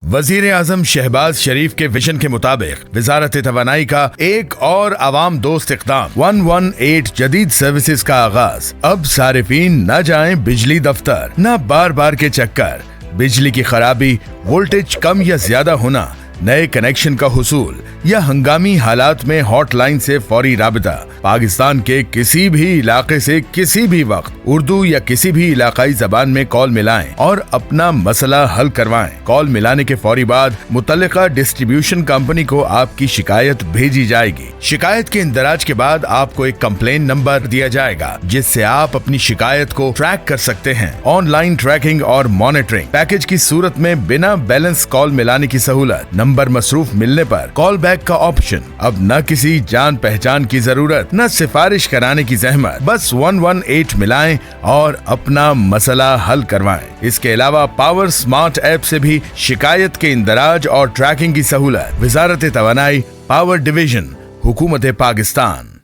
वजीर आजम शहबाज शरीफ के विजन के मुताबिक वजारत तवानाई का एक और आवाम दोस्त इक़दाम 118 जदीद सर्विसेज का आगाज। अब सारिफीन न जाएं बिजली दफ्तर, न बार बार के चक्कर। बिजली की खराबी, वोल्टेज कम या ज्यादा होना, नए कनेक्शन का हुसूल या हंगामी हालात में हॉटलाइन से फौरी राबिता। पाकिस्तान के किसी भी इलाके से किसी भी वक्त उर्दू या किसी भी इलाकाई जबान में कॉल मिलाएं और अपना मसला हल करवाएं। कॉल मिलाने के फौरी बाद मुतल्लिका डिस्ट्रीब्यूशन कंपनी को आपकी शिकायत भेजी जाएगी। शिकायत के इंदराज के बाद आपको एक कंप्लेन नंबर दिया जाएगा जिससे आप अपनी शिकायत को ट्रैक कर सकते हैं। ऑनलाइन ट्रैकिंग और मॉनिटरिंग पैकेज की सूरत में बिना बैलेंस कॉल मिलाने की सहूलत, नंबर मसरूफ मिलने पर कॉल बैक का ऑप्शन। अब न किसी जान पहचान की जरूरत, न सिफारिश कराने की जहमत, बस 118 मिलाएं और अपना मसला हल करवाएं। इसके अलावा पावर स्मार्ट ऐप से भी शिकायत के इंदराज और ट्रैकिंग की सहूलत। वजारत तवानाई, पावर डिवीजन, हुकूमत पाकिस्तान।